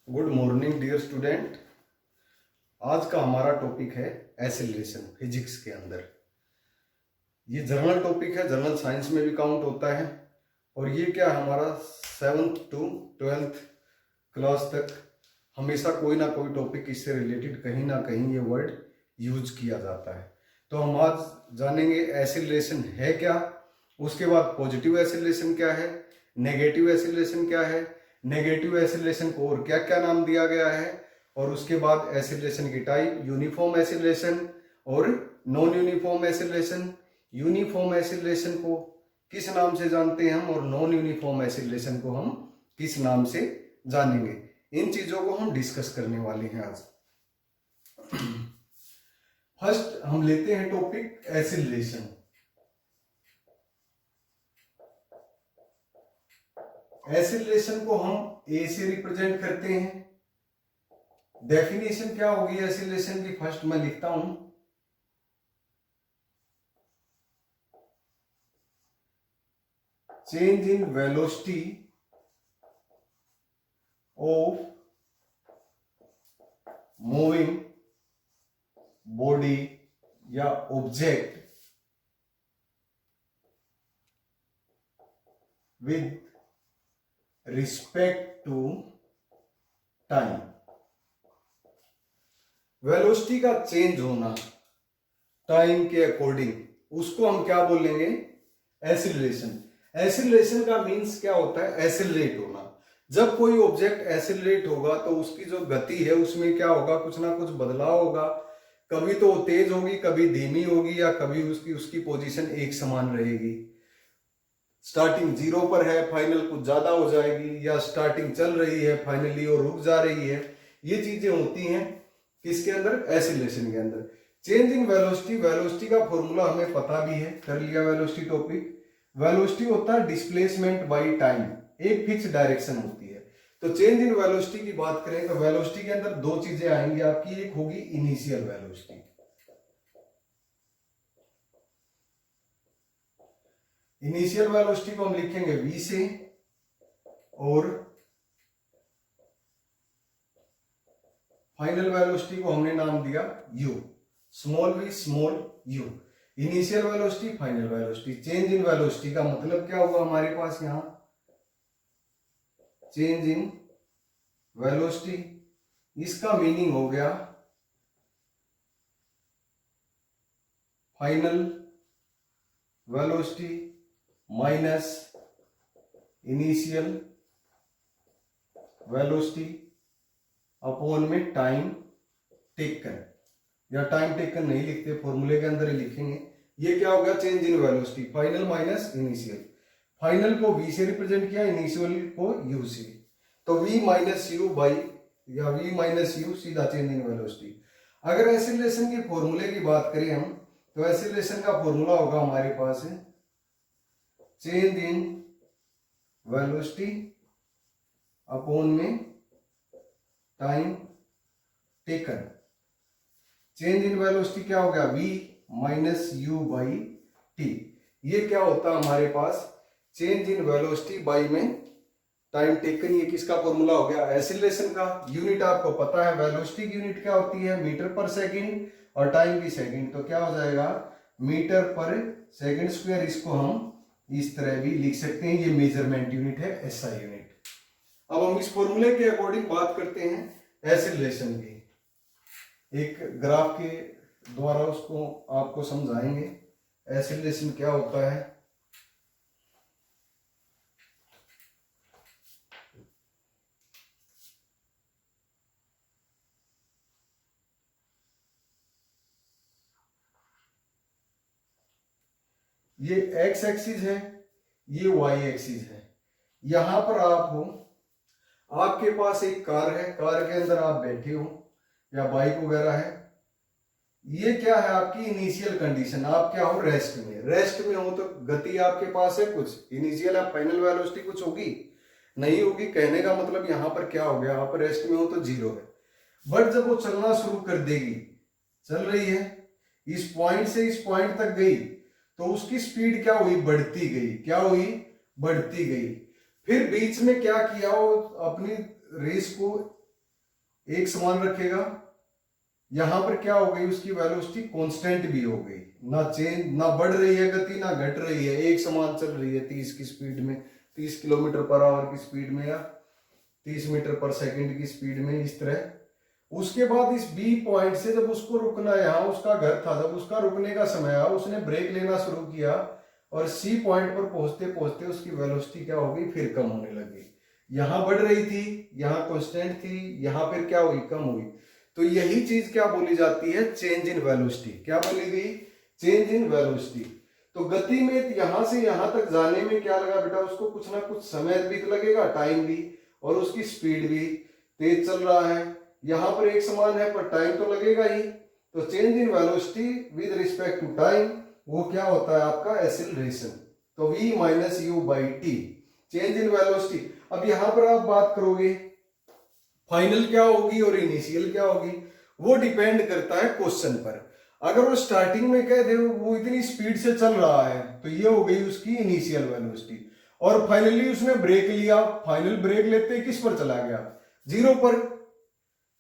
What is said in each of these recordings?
Good morning dear student. आज का हमारा टॉपिक है एसिलेशन फिजिक्स के अंदर। ये जर्नल टॉपिक है, जर्नल साइंस में भी काउंट होता है। और ये क्या हमारा 7th to 12th क्लास तक हमेशा कोई ना कोई टॉपिक इससे रिलेटेड कहीं ना कहीं ये वर्ड यूज किया जाता है। तो हम आज जानेंगे एसिलेशन है क्या, उसके बाद पॉजिटिव एसिलेशन क्या है, नेगेटिव एसिलेशन क्या है, नेगेटिव एसिलेशन को और क्या क्या नाम दिया गया है, और उसके बाद एसिलेशन की टाइप यूनिफॉर्म एसिलेशन और non uniform acceleration. Uniform acceleration को किस नाम से जानते हैं हम और नॉन यूनिफॉर्म एसिलेशन को हम किस नाम से जानेंगे, इन चीजों को हम डिस्कस करने वाले हैं आज। फर्स्ट हम लेते हैं टॉपिक एसिलेशन। एसिलेशन को हम ए से रिप्रेजेंट करते हैं। डेफिनेशन क्या होगी एसिलेशन की, फर्स्ट मैं लिखता हूं। Change in velocity of moving body या object with respect to time. Velocity का चेंज होना टाइम के अकॉर्डिंग, उसको हम क्या बोलेंगे, एसिलेशन। एसिलेशन का मीन्स क्या होता है, एसिलरेट होना। जब कोई ऑब्जेक्ट एसिलरेट होगा तो उसकी जो गति है उसमें क्या होगा, कुछ ना कुछ बदलाव होगा। कभी तो तेज होगी, कभी धीमी होगी, या कभी उसकी पोजीशन एक समान रहेगी। स्टार्टिंग 0 पर है, फाइनल कुछ ज्यादा हो जाएगी, या स्टार्टिंग चल रही है फाइनली और रुक जा रही है। ये चीजें होती हैं किसके अंदर, एसिलेशन के अंदर। चेंज इन वेलोसिटी, वेलोसिटी का फॉर्मूला हमें पता भी है, कर लिया वेलोसिटी टॉपिक। वेलोसिटी होता है डिस्प्लेसमेंट बाय टाइम, एक फिक्स डायरेक्शन होती है। तो चेंज इन वेलोसिटी की बात करें तो वेलोसिटी के अंदर दो चीजें आएंगी आपकी, एक होगी इनिशियल वेलोसिटी। इनिशियल वेलोसिटी को हम लिखेंगे v से, और फाइनल वेलोसिटी को हमने नाम दिया u, small v small u। Initial velocity, final velocity. Change in velocity का मतलब क्या हुआ हमारे पास यहां, चेंज इन वेलोसिटी, इसका मीनिंग हो गया final velocity minus initial velocity upon में टाइम टेकन, या टाइम टेकन नहीं लिखते, फॉर्मूले के अंदर ही लिखेंगे। ये क्या हो गया, change in velocity, final minus initial. Final को v से रिप्रेजेंट किया, इनिशियल को u से। तो v माइनस यू बाई, या v माइनस यू सीधा चेंज इन वेलोसिटी। अगर एसिलेशन के फॉर्मूले की बात करें हम, तो एसिलेशन का फॉर्मूला होगा हमारे पास है चेंज इन वेलोसिटी अपॉन में time taken. Change in velocity क्या हो गया, v minus u by T. ये क्या होता है हमारे पास, चेंज इन वेलोसिटी बाई में टाइम टेकन। ये किसका फॉर्मूला हो गया, एसिलेशन का। यूनिट आपको पता है, वेलोसिटी की यूनिट क्या होती है, मीटर पर सेकंड, और टाइम की सेकंड। तो क्या हो जाएगा, मीटर पर सेकंड स्क्वायर। इसको हम इस तरह भी लिख सकते हैं, ये मेजरमेंट यूनिट है, एसआई यूनिट। अब हम इस फॉर्मूले के अकॉर्डिंग बात करते हैं एसिलेशन की। एक ग्राफ के द्वारा उसको आपको समझाएंगे एसिलेशन क्या होता है। ये एक्स एक्सिस है, ये वाई एक्सिस है। यहां पर आप हो, आपके पास एक कार है, कार के अंदर आप बैठे हो, या बाइक वगैरह है। ये क्या है आपकी इनिशियल कंडीशन, आप क्या हो, रेस्ट में। रेस्ट में हो तो गति आपके पास है कुछ, इनिशियल या फाइनल वेलोसिटी कुछ होगी, नहीं होगी। कहने का मतलब यहां पर क्या हो गया, आप रेस्ट में हो तो 0 है। बट जब वो चलना शुरू कर देगी, चल रही है, इस पॉइंट से इस पॉइंट तक गई, तो उसकी स्पीड क्या हुई, बढ़ती गई। क्या हुई, बढ़ती गई। फिर बीच में क्या किया, वो अपनी रेस को एक समान रखेगा, यहां पर क्या हो गई, उसकी वेलोसिटी कांस्टेंट भी हो गई, ना चेंज, ना बढ़ रही है गति ना घट रही है, एक समान चल रही है 30 की स्पीड में, 30 किलोमीटर पर आवर की स्पीड में या 30 मीटर पर सेकंड की स्पीड में, इस तरह। उसके बाद इस बी पॉइंट से जब उसको रुकना, यहाँ उसका घर था, जब उसका रुकने का समय आया उसने ब्रेक लेना शुरू किया और सी पॉइंट पर पहुंचते पहुंचते उसकी वेलोसिटी क्या हो गई, फिर कम होने लगी। यहां बढ़ रही थी, यहां कांस्टेंट थी, यहां फिर क्या हुई, कम हुई। तो यही चीज क्या बोली जाती है, चेंज इन वेलोसिटी। क्या बोली गई, चेंज इन वेलोसिटी। तो गति में यहां से यहां तक जाने में क्या लगा बेटा, उसको कुछ ना कुछ समय भी तो लगेगा, टाइम भी, और उसकी स्पीड भी, तेज चल रहा है, यहां पर एक समान है पर टाइम तो लगेगा ही। तो change in velocity with respect to time, वो क्या होता है आपका, एक्सीलरेशन। तो v minus u by t, change in velocity. अब यहां पर आप बात करोगे फाइनल क्या होगी और इनिशियल क्या होगी, वो डिपेंड करता है क्वेश्चन पर। अगर वो स्टार्टिंग में कह दे वो इतनी स्पीड से चल रहा है तो ये हो गई उसकी इनिशियल वेलोसिटी, और फाइनली उसने ब्रेक लिया, फाइनल ब्रेक लेते किस पर चला गया, 0 पर।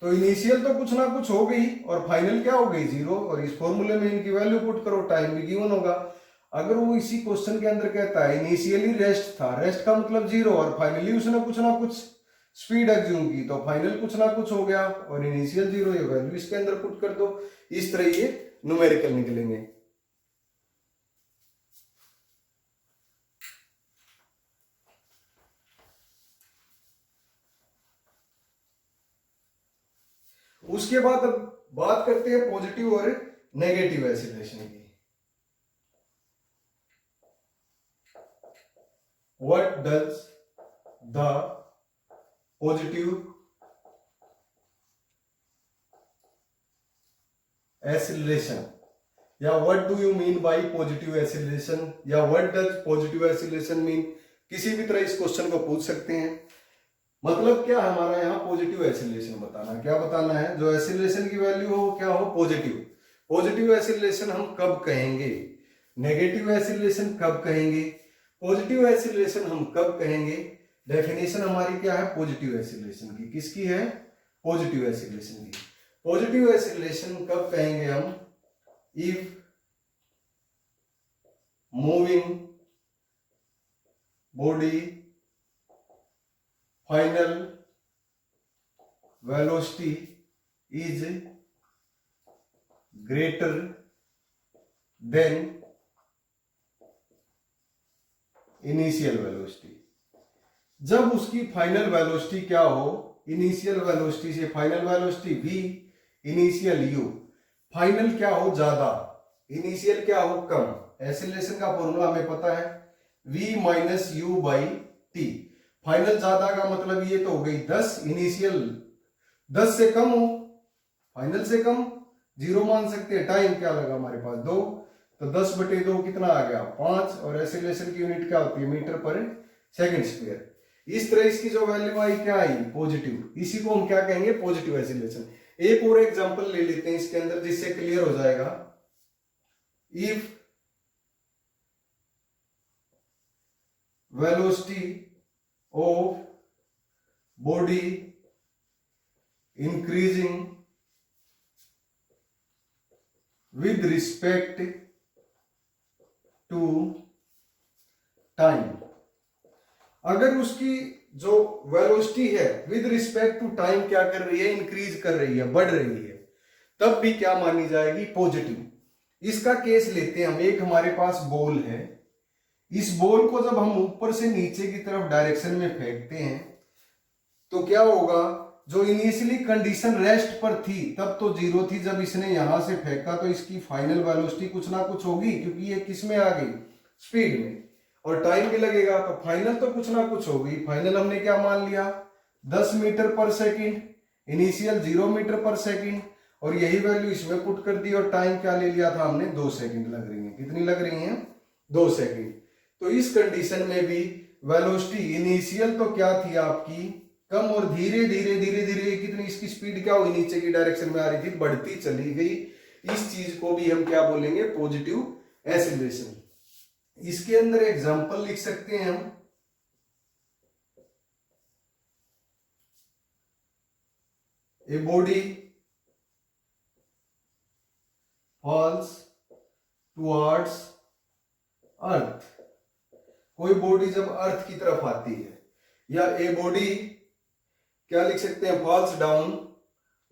तो इनिशियल तो कुछ ना कुछ हो गई और फाइनल क्या हो गई, 0। और इस फॉर्मूले में इनकी वैल्यू पुट करो, टाइम भी गिवन होगा। अगर वो इसी क्वेश्चन के अंदर कहता है इनिशियली रेस्ट था, रेस्ट का मतलब 0, और फाइनली उसने कुछ ना कुछ स्पीड एग्ज्यूम की, तो फाइनल कुछ ना कुछ हो गया और इनिशियल 0, ये वैल्यू इसके अंदर पुट कर दो। इस तरह ये न्यूमेरिकल निकलेंगे। उसके बाद अब बात करते हैं पॉजिटिव और नेगेटिव एक्सीलरेशन की। What does the positive acceleration, या what do you mean by positive acceleration, या what does positive acceleration mean, किसी भी तरह इस क्वेश्चन को पूछ सकते हैं। मतलब क्या हमारा यहाँ पॉजिटिव एक्सीलरेशन बताना, क्या बताना है, जो एक्सीलरेशन की वैल्यू हो क्या हो, पॉजिटिव। पॉजिटिव एक्सीलरेशन हम कब कहेंगे, नेगेटिव एक्सीलरेशन कब कहेंगे, पॉजिटिव एक्सीलरेशन हम कब कहेंगे। डेफिनेशन हमारी क्या है पॉजिटिव एक्सीलरेशन की, किसकी है, पॉजिटिव एक्सीलरेशन की। पॉजिटिव एक्सीलरेशन कब कहेंगे हम, if moving body final velocity is greater than initial velocity. जब उसकी फाइनल वेलोसिटी क्या हो, इनिशियल वेलोसिटी से final velocity v, initial u, final क्या हो ज्यादा, इनिशियल क्या हो कम। एक्सीलरेशन का फॉर्मूला हमें पता है, v minus u by t. Final ज्यादा का मतलब ये तो हो गई 10, इनिशियल 10 से कम हो, फाइनल से कम 0 मान सकते हैं। टाइम क्या लगा हमारे पास 2, तो 10/2 कितना आ गया 5, और एक्सीलरेशन की यूनिट क्या होती है, मीटर पर सेकंड स्क्वायर। इस तरह इसकी जो वैल्यू आई क्या आई, पॉजिटिव। इसी को हम क्या कहेंगे, पॉजिटिव एक्सीलरेशन। एक और एग्जांपल ले लेते हैं इसके अंदर जिससे क्लियर हो जाएगा। If velocity of body increasing with respect to time, अगर उसकी जो वेलोसिटी है विद रिस्पेक्ट टू टाइम क्या कर रही है, इंक्रीज कर रही है, बढ़ रही है, तब भी क्या मानी जाएगी, पॉजिटिव। इसका केस लेते हैं हम, एक हमारे पास बॉल है, इस बॉल को जब हम ऊपर से नीचे की तरफ डायरेक्शन में फेंकते हैं तो क्या होगा, जो इनिशियली कंडीशन रेस्ट पर थी तब तो 0 थी, जब इसने यहां से फेंका तो इसकी फाइनल वेलोसिटी कुछ ना कुछ होगी, क्योंकि ये किस में आ गई, स्पीड में, और टाइम भी लगेगा, तो फाइनल तो कुछ ना कुछ होगी। फाइनल हमने क्या मान लिया, 10 मीटर पर सेकंड, इनिशियल 0 मीटर पर सेकंड, और यही वैल्यू इसमें पुट कर दी, और टाइम क्या ले लिया था हमने, 2 सेकंड लग रही है। कितनी लग रही है, 2 सेकंड। तो इस कंडीशन में भी वेलोसिटी इनिशियल तो क्या थी आपकी, कम, और धीरे धीरे धीरे धीरे कितनी इसकी स्पीड क्या हुई, नीचे की डायरेक्शन में आ रही थी, बढ़ती चली गई। इस चीज को भी हम क्या बोलेंगे, पॉजिटिव एक्सीलरेशन। इसके अंदर एग्जांपल लिख सकते हैं हम, ए बॉडी फॉल्स टुवर्ड्स अर्थ, कोई बॉडी जब अर्थ की तरफ आती है, या ए बॉडी क्या लिख सकते हैं, फॉल्स डाउन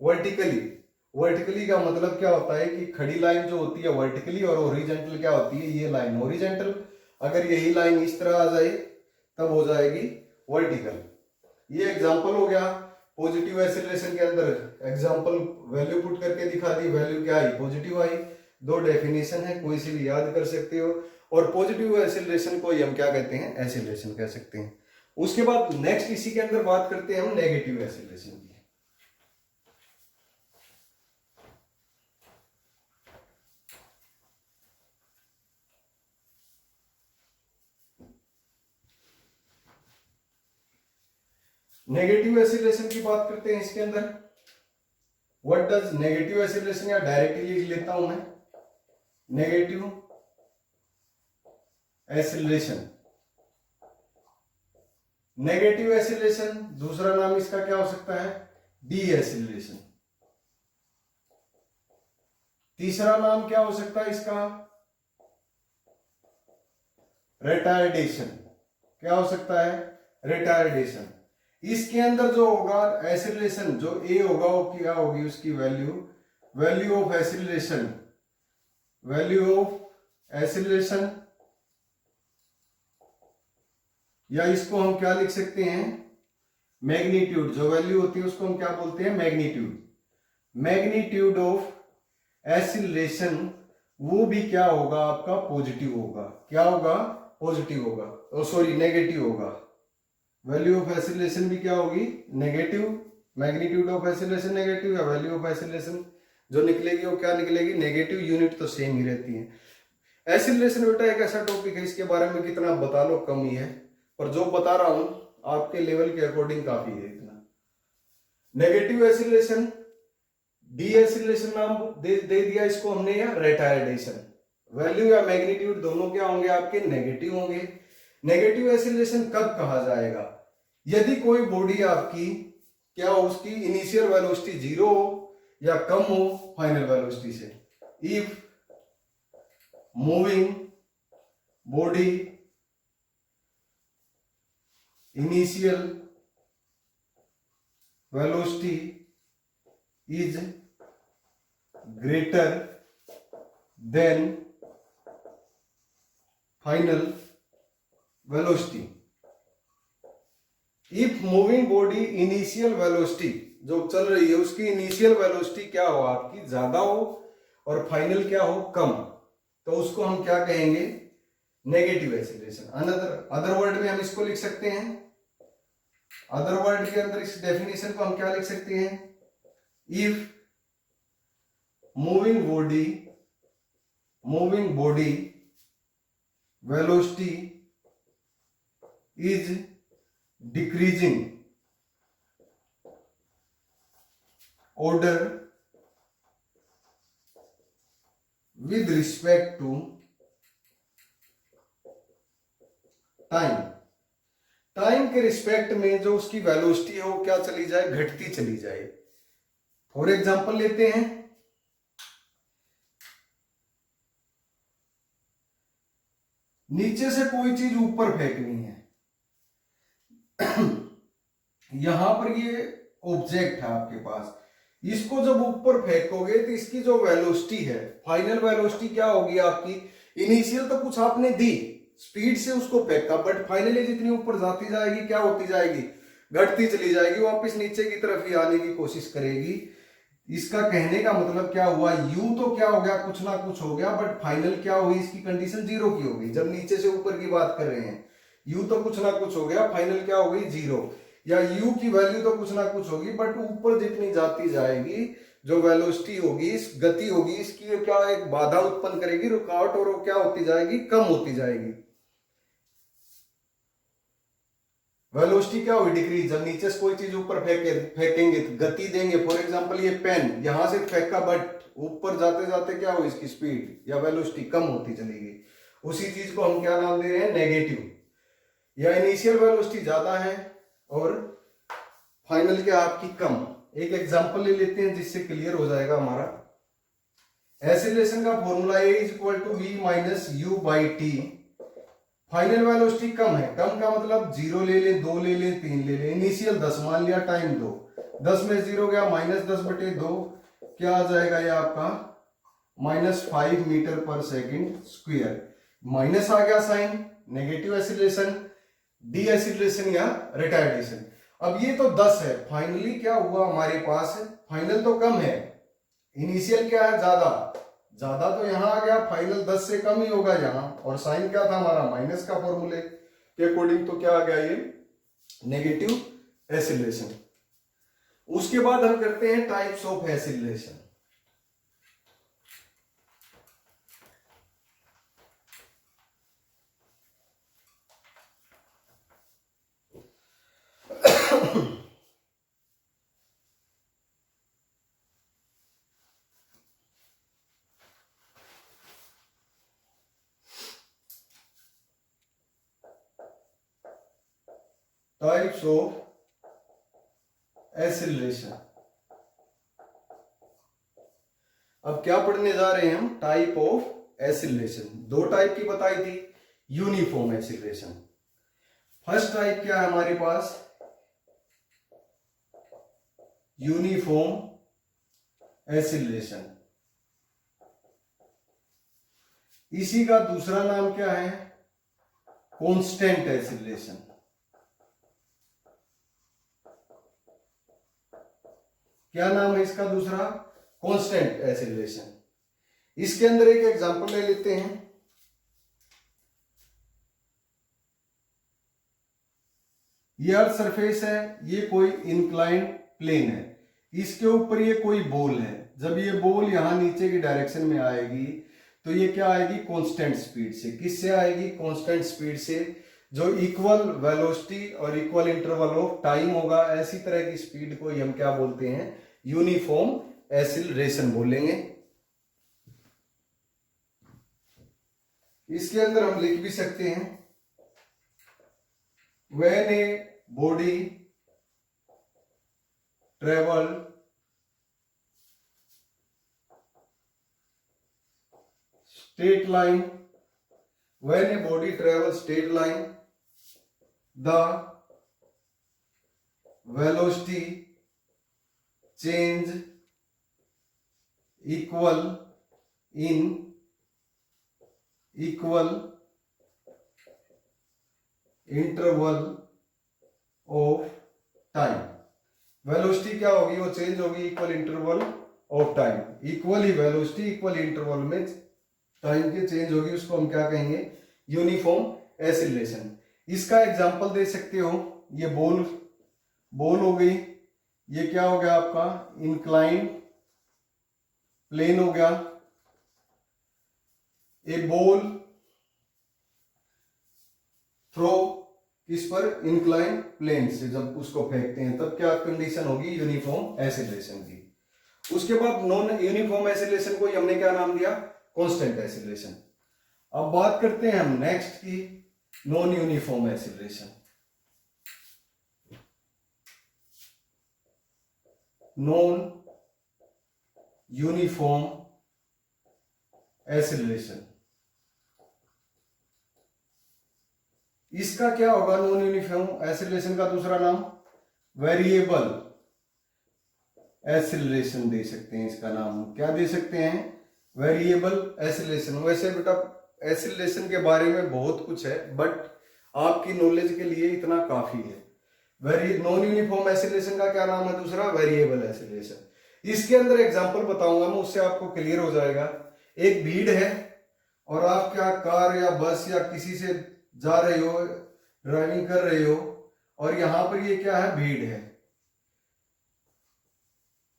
वर्टिकली। वर्टिकली का मतलब क्या होता है कि खड़ी लाइन जो होती है वर्टिकली, और हॉरिजॉन्टल क्या होती है, ये लाइन हॉरिजॉन्टल। अगर यही लाइन इस तरह आ जाए तब हो जाएगी वर्टिकल। ये एग्जांपल हो गया पॉजिटिव एक्सीलरेशन के अंदर, एग्जांपल वैल्यू पुट करके दिखा दी, वैल्यू क्या आई, पॉजिटिव आई। दो डेफिनेशन है, कोई सी भी याद कर सकते हो। और पॉजिटिव एक्सीलरेशन को हम क्या कहते हैं, एक्सीलरेशन कह सकते हैं। उसके बाद नेक्स्ट इसी के अंदर बात करते हैं हम नेगेटिव एक्सीलरेशन की। नेगेटिव एक्सीलरेशन की बात करते हैं इसके अंदर। व्हाट डज नेगेटिव एक्सीलरेशन, या डायरेक्टली लिख लेता हूं मैं, नेगेटिव एक्सीलरेशन। नेगेटिव एक्सीलरेशन दूसरा नाम इसका क्या हो सकता है, डी एक्सीलरेशन। तीसरा नाम क्या हो सकता है इसका, रिटार्डेशन। क्या हो सकता है, रिटार्डेशन। इसके अंदर जो होगा एक्सीलरेशन, जो ए होगा वो क्या होगी, उसकी value of acceleration, value of acceleration, या इसको हम क्या लिख सकते हैं, मैग्नीट्यूड। जो वैल्यू होती है उसको हम क्या बोलते हैं, मैग्नीट्यूड। मैग्नीट्यूड ऑफ एक्सीलरेशन वो भी क्या होगा आपका, पॉजिटिव होगा। क्या होगा, पॉजिटिव होगा, सॉरी नेगेटिव होगा। वैल्यू ऑफ एक्सीलरेशन भी क्या होगी, negative. Magnitude of acceleration negative, या वैल्यू ऑफ एक्सीलरेशन जो निकलेगी वो क्या निकलेगी, नेगेटिव। यूनिट तो सेम ही रहती है। एक्सीलरेशन बेटा एक ऐसा टॉपिक है, इसके बारे में कितना बता लो कम ही है, पर जो बता रहा हूं आपके लेवल के अकॉर्डिंग काफी है इतना। नेगेटिव एक्सीलरेशन, डी एक्सीलरेशन नाम दे दिया इसको हमने, या रिटार्डेशन। वैल्यू या मैग्नीट्यूड दोनों क्या होंगे आपके, नेगेटिव होंगे। नेगेटिव एक्सीलरेशन कब कहा जाएगा, यदि कोई बॉडी आपकी क्या हो, उसकी इनिशियल वेलोसिटी 0 हो या कम हो फाइनल वेलोसिटी से। If moving body initial velocity is greater than final velocity. If moving body initial velocity जो चल रही है उसकी इनिशियल वेलोसिटी क्या हो आपकी, ज्यादा हो, और फाइनल क्या हो, कम, तो उसको हम क्या कहेंगे, नेगेटिव एक्सीलरेशन। अदर वर्ड में हम इसको लिख सकते हैं, अदर वर्ड के अंदर इस डेफिनेशन को हम क्या लिख सकते हैं, if moving body velocity is decreasing order with respect to time के रिस्पेक्ट में जो उसकी वेलोसिटी है वो क्या चली जाए, घटती चली जाए। फॉर एग्जांपल लेते हैं, नीचे से कोई चीज ऊपर फेंकनी है यहां पर ये ऑब्जेक्ट है आपके पास, इसको जब ऊपर फेंकोगे तो इसकी जो वेलोसिटी है, फाइनल वेलोसिटी क्या होगी आपकी, इनिशियल तो कुछ आपने दी, स्पीड से उसको फेंका, बट फाइनली जितनी ऊपर जाती जाएगी क्या होती जाएगी, घटती चली जाएगी, वापस नीचे की तरफ ही आने की कोशिश करेगी। इसका कहने का मतलब क्या हुआ, यू तो क्या हो गया, कुछ ना कुछ हो गया, बट फाइनल क्या हुई, इसकी कंडीशन 0 की होगी। जब नीचे से ऊपर की बात कर रहे हैं, यू तो कुछ ना कुछ हो गया, फाइनल क्या हो गई, 0, या यू की वैल्यू तो कुछ ना कुछ होगी, बट ऊपर जितनी जाती जाएगी जो वेलोसिटी होगी, इस गति होगी, इसकी क्या एक बाधा उत्पन्न करेगी, रुकावट, और वो क्या होती जाएगी, कम होती जाएगी। वेलोसिटी क्या होगी, डिक्रीज। जब नीचे से कोई चीज ऊपर फेंकेंगे तो गति देंगे। फॉर एग्जांपल ये पेन यहां से फेंका, बट ऊपर जाते जाते क्या हो, इसकी स्पीड या वेलोसिटी कम होती चलेगी। उसी चीज को हम क्या नाम दे रहे हैं, नेगेटिव। या इनिशियल वेलोसिटी ज्यादा है और फाइनल क्या आपकी कम, एक एग्जांपल ले लेते हैं जिससे क्लियर हो जाएगा हमारा। एसिलेशन का formula a is equal to v minus u by t. Final velocity कम है, कम का मतलब 0 ले लें, 2 ले लें, 3 ले लें। इनिशियल 10 मान लिया, टाइम 2, 10 में 0 गया, -10/2 क्या आ जाएगा ये आपका -5 मीटर पर सेकंड स्क्वायर। माइनस आ गया sign, negative acceleration, deceleration या रिटार्डेशन। अब ये तो 10 है, फाइनली क्या हुआ हमारे पास, फाइनल तो कम है, इनिशियल क्या है ज्यादा, ज्यादा तो यहां आ गया, फाइनल 10 से कम ही होगा यहां, और साइन क्या था हमारा माइनस का फॉर्मूले के अकॉर्डिंग, तो क्या आ गया ये नेगेटिव एसिलेशन। उसके बाद हम करते हैं types of acceleration. Types of acceleration. अब क्या पढ़ने जा रहे हैं हम, टाइप ऑफ एसिलेशन। दो टाइप की बताई थी, यूनिफॉर्म एसिलेशन। फर्स्ट टाइप क्या है हमारे पास, यूनिफॉर्म एसिलेशन। इसी का दूसरा नाम क्या है, कांस्टेंट एसिलेशन। क्या नाम है इसका दूसरा, कांस्टेंट एसिलेशन। इसके अंदर एक एग्जांपल ले लेते हैं। ये अर्थ सरफेस है, ये कोई इंक्लाइंड प्लेन है, इसके ऊपर ये कोई बॉल है। जब ये बॉल यहां नीचे की डायरेक्शन में आएगी तो ये क्या आएगी, कांस्टेंट स्पीड से। किससे आएगी, कांस्टेंट स्पीड से, जो इक्वल वेलोसिटी और इक्वल इंटरवल ऑफ टाइम होगा। ऐसी तरह की स्पीड को हम क्या बोलते हैं, यूनिफॉर्म एसिलरेशन बोलेंगे। इसके अंदर हम लिख भी सकते हैं, when a body travel straight line, when a body travels straight line, the velocity change equal in equal interval of time। Velocity क्या होगी, वो चेंज होगी equal interval of time. Equal he velocity equal interval में time के change होगी, उसको हम क्या कहेंगे, यूनिफॉर्म एसिलेशन। इसका एग्जांपल दे सकते हो, ये बॉल हो गई, ये क्या हो गया आपका इंक्लाइंड प्लेन हो गया। ए बॉल थ्रो किस पर, इंक्लाइंड प्लेन से जब उसको फेंकते हैं तब क्या कंडीशन होगी, यूनिफॉर्म एसिलेशन की। उसके बाद नॉन यूनिफॉर्म एसिलेशन को हमने क्या नाम दिया, कांस्टेंट एसिलेशन। अब बात करते हैं हम नेक्स्ट की, non uniform acceleration. Non uniform acceleration, इसका क्या होगा, नॉन यूनिफॉर्म एसिलेशन का दूसरा नाम वेरिएबल एसिलेशन दे सकते हैं। इसका नाम क्या दे सकते हैं, वेरिएबल एसिलेशन। वैसे बेटा एसिलेशन के बारे में बहुत कुछ है, बट आपकी नॉलेज के लिए इतना काफी है। नॉन यूनिफॉर्म एसिलेशन का क्या नाम है दूसरा, वेरिएबल एसिलेशन। इसके अंदर एग्जांपल बताऊंगा मैं, उससे आपको क्लियर हो जाएगा। एक भीड़ है और आप क्या कार या बस या किसी से जा रहे हो, ड्राइविंग कर रहे हो, और यहां पर ये क्या है, भीड़ है,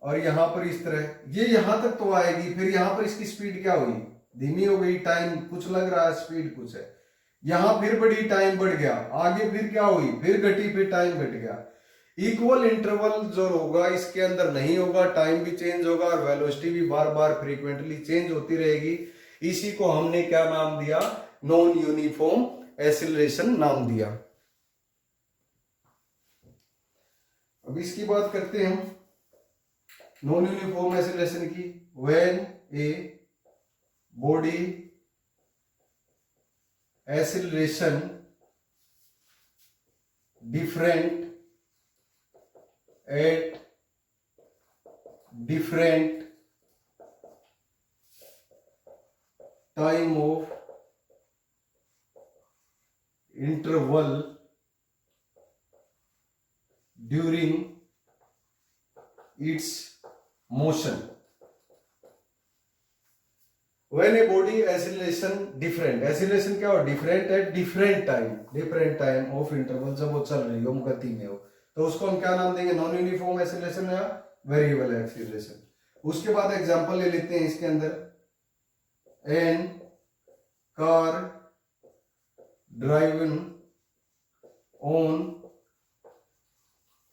और यहां पर इस तरह ये यहां तक तो आएगी, फिर यहां पर इसकी स्पीड क्या हुई, धीमी हो गई, टाइम कुछ लग रहा है, स्पीड कुछ है, यहां फिर बढ़ी, टाइम बढ़ गया, आगे फिर क्या हुई, फिर घटी, फिर टाइम घट गया। इक्वल इंटरवल जो होगा इसके अंदर नहीं होगा, टाइम भी चेंज होगा और वेलोसिटी भी बार बार फ्रीक्वेंटली चेंज होती रहेगी। इसी को हमने क्या नाम दिया, नॉन यूनिफॉर्म एसिलरेशन नाम दिया। अब इसकी बात करते हैं, नॉन यूनिफॉर्म एसिलेशन की, when a body acceleration different at different time of interval during its motion. When a body acceleration different, acceleration क्या हो, different at different time of interval, जब वो चल रही हो, गति में हो, तो उसको हम क्या नाम देंगे, नॉन यूनिफॉर्म एक्सीलरेशन या वेरिएबल एक्सीलरेशन। उसके बाद एग्जांपल ले लेते हैं इसके अंदर, an car driven on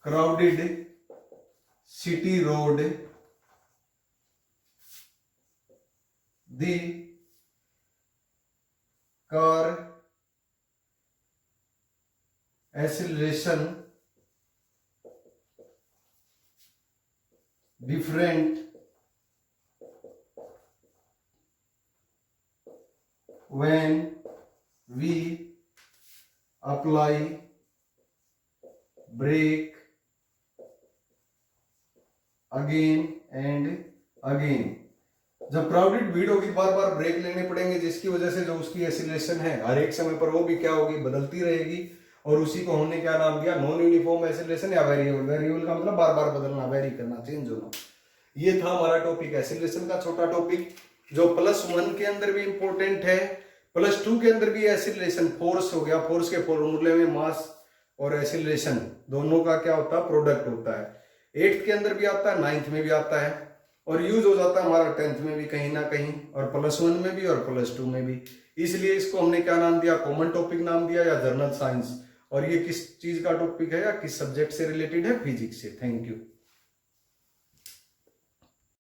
crowded city road, the car acceleration different when we apply brake again and again। जब क्राउडेड भीड़ होगी, बार बार ब्रेक लेने पड़ेंगे, जिसकी वजह से जो उसकी एक्सीलरेशन है हर एक समय पर वो भी क्या होगी, बदलती रहेगी, और उसी को हमने क्या नाम दिया, नॉन यूनिफॉर्म एक्सीलरेशन या वेरिएबल। वेरिएबल का मतलब बार बार बदलना, वेरी करना, चेंज होना। ये था हमारा टॉपिक एक्सीलरेशन का छोटा टॉपिक, जो +1 के अंदर भी इंपॉर्टेंट है, +2 के अंदर भी। एक्सीलरेशन फोर्स हो गया, फोर्स के फॉर्मूले में मास और एक्सीलरेशन दोनों का क्या होता है, प्रोडक्ट होता है। 8th के अंदर भी आता है, 9th में भी आता है, और यूज हो जाता है हमारा 10th में भी कहीं ना कहीं, और +1 में भी और +2 में भी। इसलिए इसको हमने क्या नाम दिया, कॉमन टॉपिक नाम दिया, या जनरल साइंस। और ये किस चीज का टॉपिक है या किस सब्जेक्ट से रिलेटेड है, फिजिक्स से। Thank you.